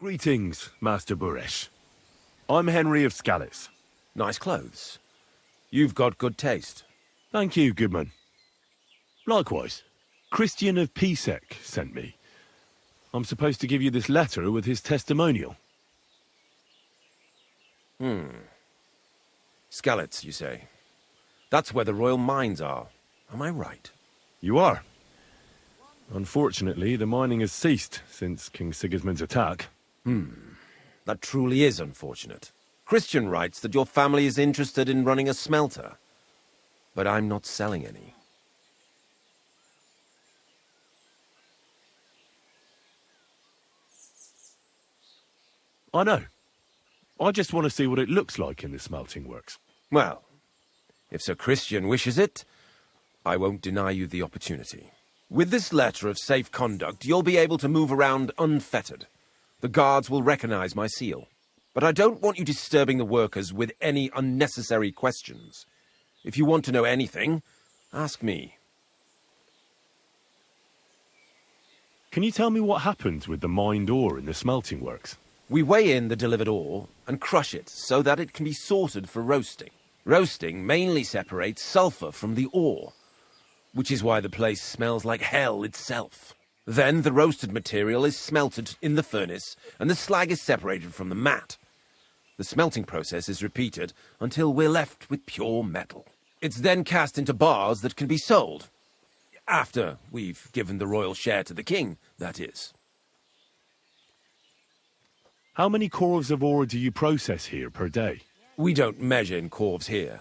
Greetings, Master Buresh. I'm Henry of Scallis. Nice clothes. You've got good taste. Thank you, Goodman. Likewise, Christian of Pisek sent me. I'm supposed to give you this letter with his testimonial. Skalitz, you say? That's where the royal mines are. Am I right? You are. Unfortunately, the mining has ceased since King Sigismund's attack. That truly is unfortunate. Christian writes that your family is interested in running a smelter. But I'm not selling any. I know. I just want to see what it looks like in the smelting works. Well, if Sir Christian wishes it, I won't deny you the opportunity. With this letter of safe conduct, you'll be able to move around unfettered. The guards will recognize my seal. But I don't want you disturbing the workers with any unnecessary questions. If you want to know anything, ask me. Can you tell me what happens with the mined ore in the smelting works? We weigh in the delivered ore and crush it so that it can be sorted for roasting. Roasting mainly separates sulfur from the ore, which is why the place smells like hell itself. Then the roasted material is smelted in the furnace and the slag is separated from the matte. The smelting process is repeated until we're left with pure metal. It's then cast into bars that can be sold. After we've given the royal share to the king, that is. How many corves of ore do you process here per day? We don't measure in corves here.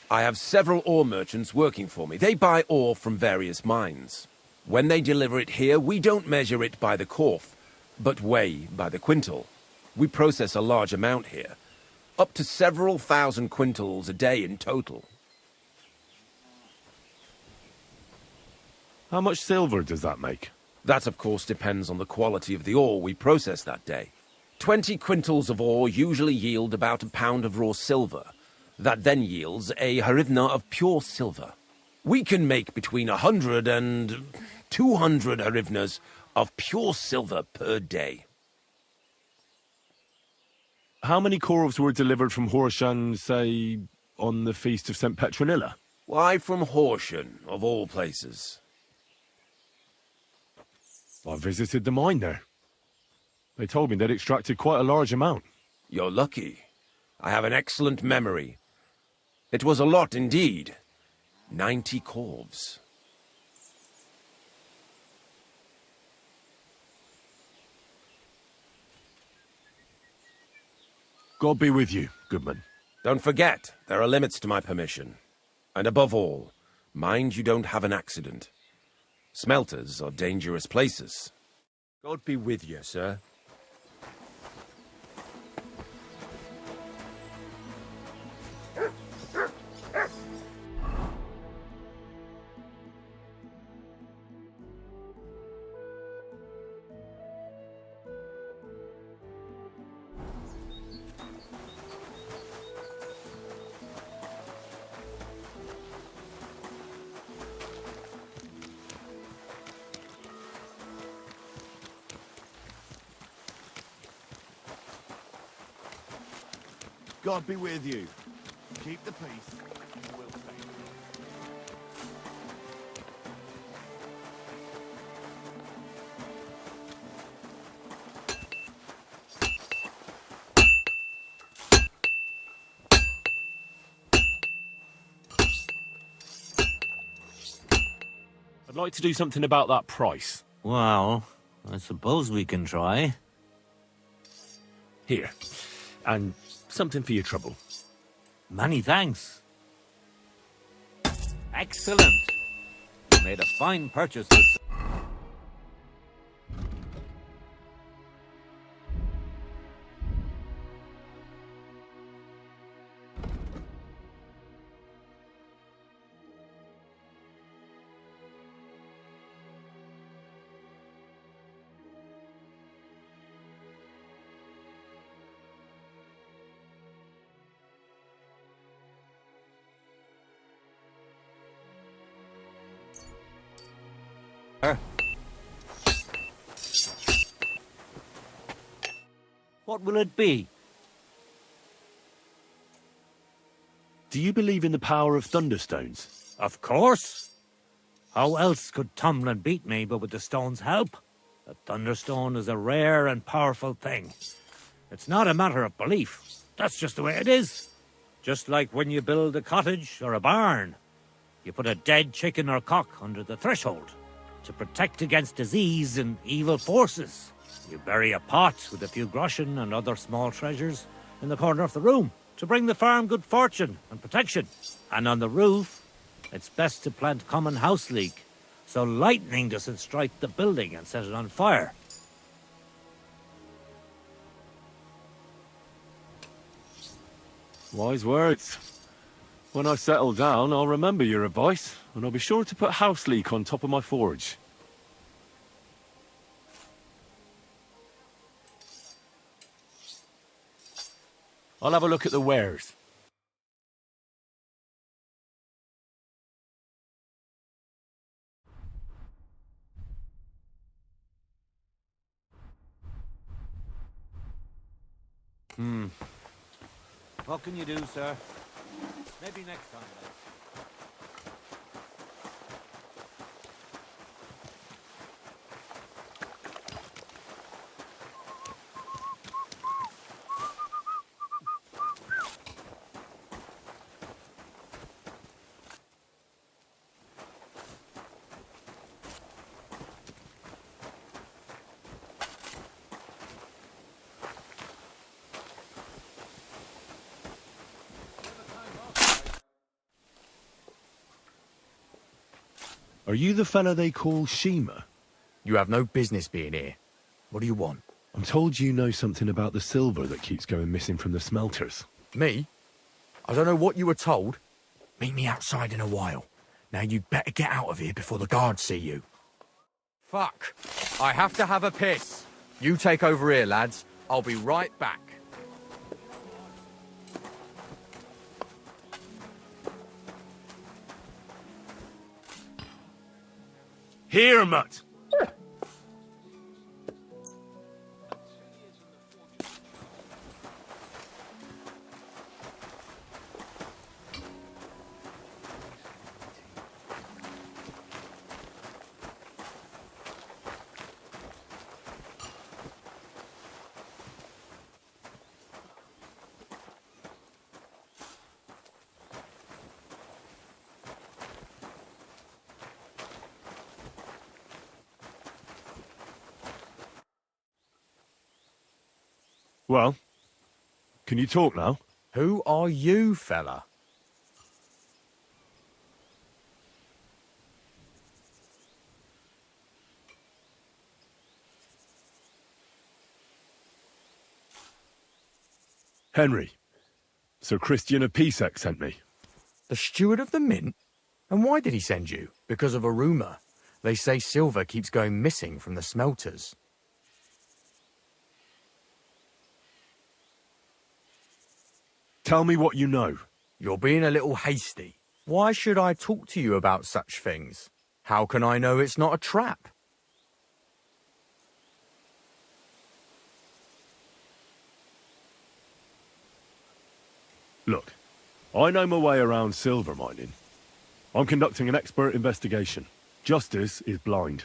I have several ore merchants working for me. They buy ore from various mines. When they deliver it here, we don't measure it by the corf, but weigh by the quintal. We process a large amount here, up to several thousand quintals a day in total. How much silver does that make? That, of course, depends on the quality of the ore we process that day. 20 quintals of ore usually yield about a pound of raw silver. That then yields a hryvnia of pure silver. We can make between 100 and 200 hryvnias of pure silver per day. How many corves were delivered from Horshan, say, on the Feast of St. Petronilla? Why from Horsham, of all places? I visited the mine there. They told me they'd extracted quite a large amount. You're lucky. I have an excellent memory. It was a lot indeed. 90 corves. God be with you, Goodman. Don't forget, there are limits to my permission. And above all, mind you don't have an accident. Smelters are dangerous places. God be with you, sir. God be with you. Keep the peace, and we'll stay. I'd like to do something about that price. Well, I suppose we can try. Here. And something for your trouble. Many thanks. Excellent. You made a fine purchase this... What will it be? Do you believe in the power of thunderstones? Of course. How else could Tomlin beat me but with the stone's help? The Thunderstone is a rare and powerful thing. It's not a matter of belief. That's just the way it is. Just like when you build a cottage or a barn. You put a dead chicken or cock under the threshold to protect against disease and evil forces. You bury a pot with a few groschen and other small treasures in the corner of the room to bring the farm good fortune and protection. And on the roof, it's best to plant common house leek so lightning doesn't strike the building and set it on fire. Wise words. When I settle down, I'll remember your advice, and I'll be sure to put house leek on top of my forge. I'll have a look at the wares. What can you do, sir? Maybe next time, then. Are you the fella they call Shima? You have no business being here. What do you want? I'm told you know something about the silver that keeps going missing from the smelters. Me? I don't know what you were told. Meet me outside in a while. Now you'd better get out of here before the guards see you. Fuck. I have to have a piss. You take over here, lads. I'll be right back. Here, mutt! Well, can you talk now? Who are you, fella? Henry. Sir Christian of Pisek sent me. The steward of the mint? And why did he send you? Because of a rumour. They say silver keeps going missing from the smelters. Tell me what you know. You're being a little hasty. Why should I talk to you about such things? How can I know it's not a trap? Look, I know my way around silver mining. I'm conducting an expert investigation. Justice is blind.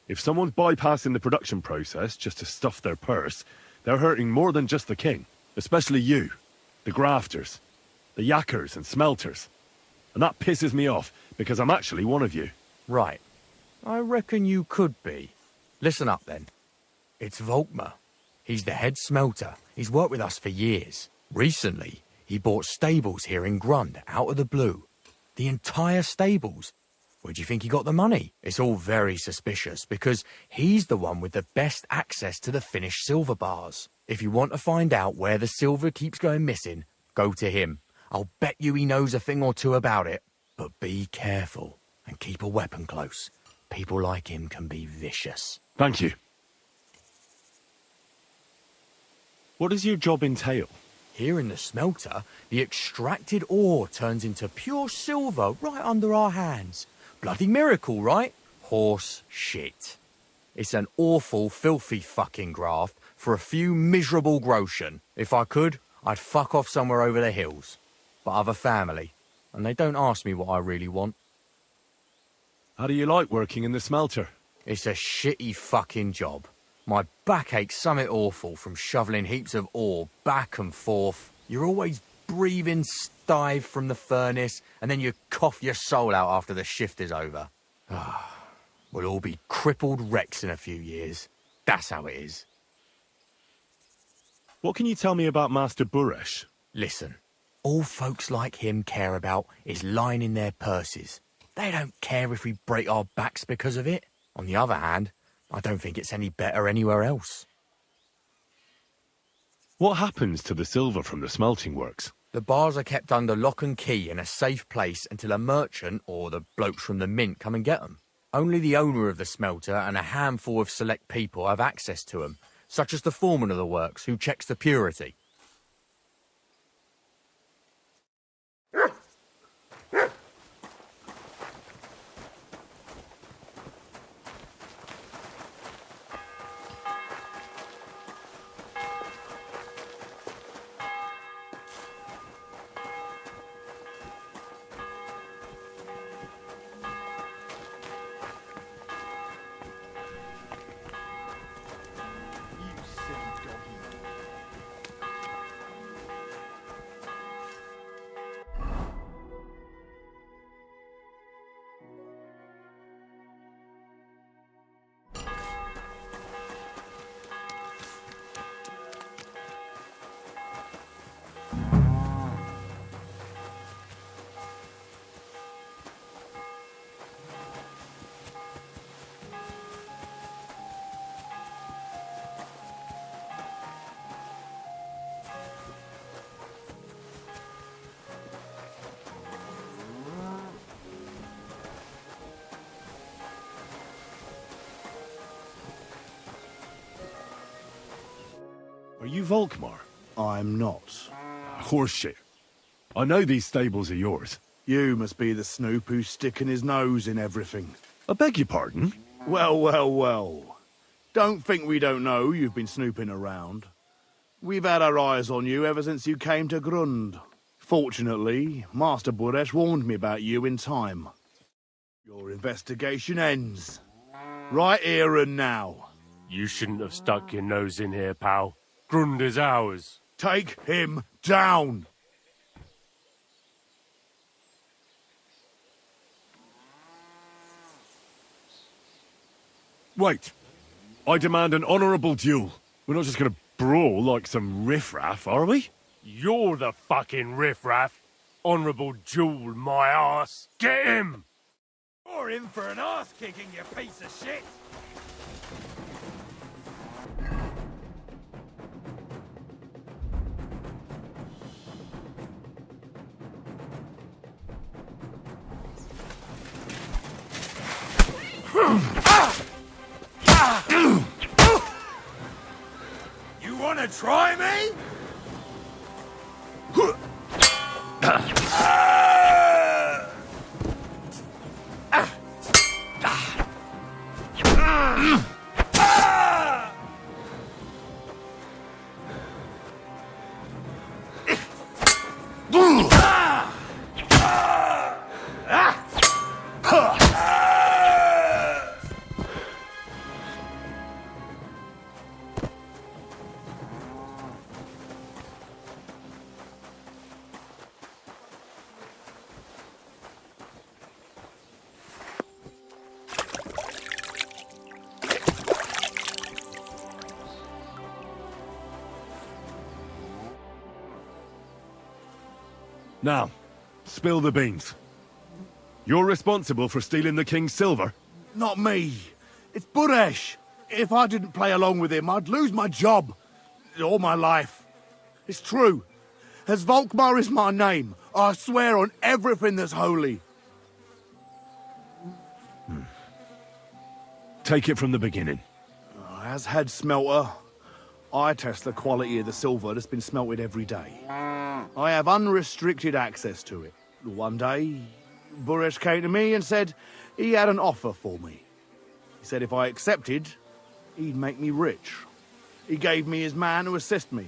If someone's bypassing the production process just to stuff their purse, they're hurting more than just the king. Especially you, the grafters, the yackers and smelters. And that pisses me off, because I'm actually one of you. Right. I reckon you could be. Listen up, then. It's Volkmar. He's the head smelter. He's worked with us for years. Recently, he bought stables here in Grund, out of the blue. The entire stables. Where do you think he got the money? It's all very suspicious, because he's the one with the best access to the finished silver bars. If you want to find out where the silver keeps going missing, go to him. I'll bet you he knows a thing or two about it. But be careful, and keep a weapon close. People like him can be vicious. Thank you. What does your job entail? Here in the smelter, the extracted ore turns into pure silver right under our hands. Bloody miracle, right? Horse shit. It's an awful, filthy fucking graft for a few miserable groschen. If I could, I'd fuck off somewhere over the hills. But I've a family, and they don't ask me what I really want. How do you like working in the smelter? It's a shitty fucking job. My back aches something awful from shoveling heaps of ore back and forth. You're always breathing stive from the furnace, and then you cough your soul out after the shift is over. We'll all be crippled wrecks in a few years. That's how it is. What can you tell me about Master Buresh? Listen, all folks like him care about is lining their purses. They don't care if we break our backs because of it. On the other hand, I don't think it's any better anywhere else. What happens to the silver from the smelting works? The bars are kept under lock and key in a safe place until a merchant or the blokes from the mint come and get them. Only the owner of the smelter and a handful of select people have access to them, such as the foreman of the works who checks the purity. Are you Volkmar? I'm not. Horseshit. I know these stables are yours. You must be the snoop who's sticking his nose in everything. I beg your pardon? Well, well, well. Don't think we don't know you've been snooping around. We've had our eyes on you ever since you came to Grund. Fortunately, Master Buresh warned me about you in time. Your investigation ends. Right here and now. You shouldn't have stuck your nose in here, pal. Grund is ours. Take him down! Wait. I demand an honourable duel. We're not just going to brawl like some riffraff, are we? You're the fucking riffraff. Honourable duel, my arse. Get him! You're in for an arse kicking, you piece of shit! You wanna try me? Now, spill the beans. You're responsible for stealing the king's silver? Not me. It's Buresh. If I didn't play along with him, I'd lose my job. All my life. It's true. As Volkmar is my name, I swear on everything that's holy. Take it from the beginning. As head smelter, I test the quality of the silver that's been smelted every day. I have unrestricted access to it. One day, Buresh came to me and said he had an offer for me. He said if I accepted, He'd make me rich. He gave me his man to assist me.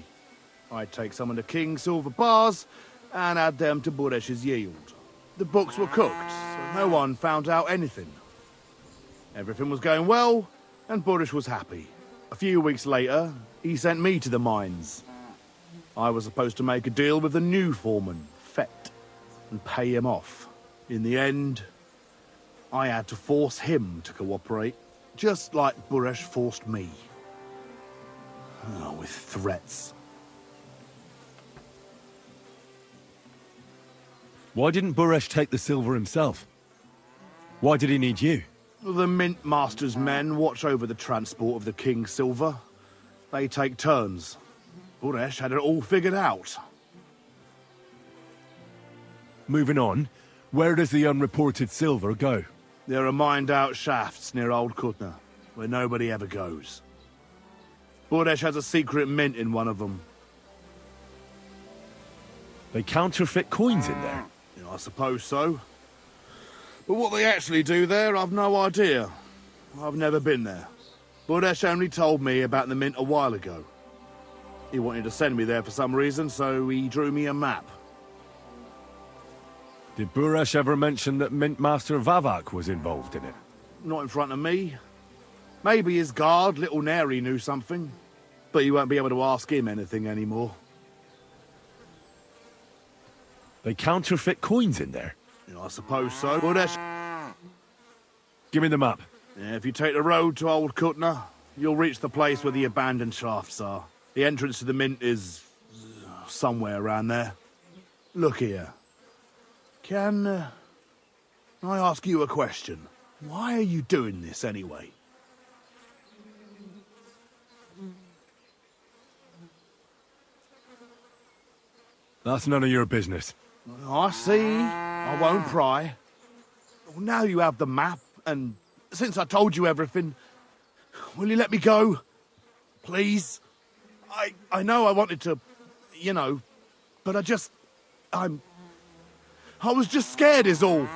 I'd take some of the king's silver bars and add them to Buresh's yield. The books were cooked, so no one found out anything. Everything was going well, and Buresh was happy. A few weeks later, he sent me to the mines. I was supposed to make a deal with the new foreman, Fett, and pay him off. In the end, I had to force him to cooperate, just like Buresh forced me. Oh, with threats. Why didn't Buresh take the silver himself? Why did he need you? The Mint Master's men watch over the transport of the king's silver. They take turns. Buresh had it all figured out. Moving on, where does the unreported silver go? There are mined-out shafts near Old Kutna, where nobody ever goes. Buresh has a secret mint in one of them. They counterfeit coins in there. I suppose so. But what they actually do there, I've no idea. I've never been there. Buresh only told me about the mint a while ago. He wanted to send me there for some reason, so he drew me a map. Did Buresh ever mention that Mint Master Vavak was involved in it? Not in front of me. Maybe his guard, Little Neri, knew something. But you won't be able to ask him anything anymore. They counterfeit coins in there. I suppose so. Buresh... Give me the map. Yeah, if you take the road to Old Kutna, you'll reach the place where the abandoned shafts are. The entrance to the mint is... somewhere around there. Look here. Can I ask you a question? Why are you doing this anyway? That's none of your business. I see. I won't pry. Well, now you have the map, and since I told you everything, will you let me go? Please? I know I wanted to, you know, but I was just scared is all.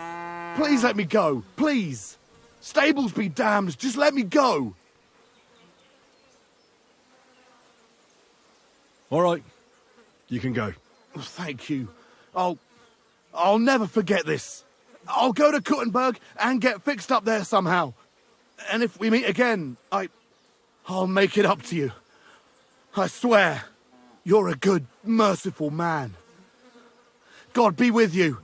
Please let me go. Please. Stables be damned. Just let me go. All right. You can go. Thank you. I'll never forget this. I'll go to Kuttenberg and get fixed up there somehow. And if we meet again, I'll make it up to you. I swear, you're a good, merciful man. God be with you.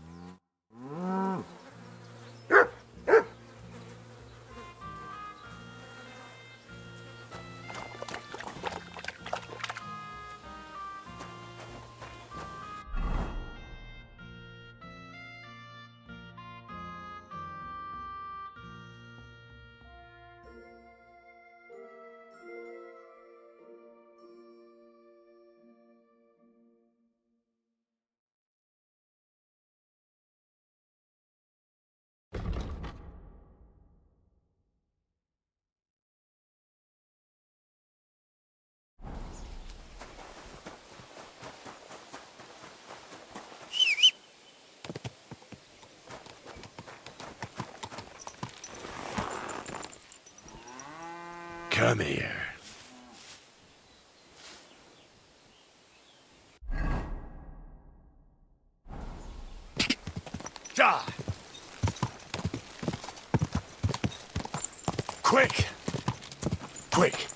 Come here. Ja! Quick! Quick!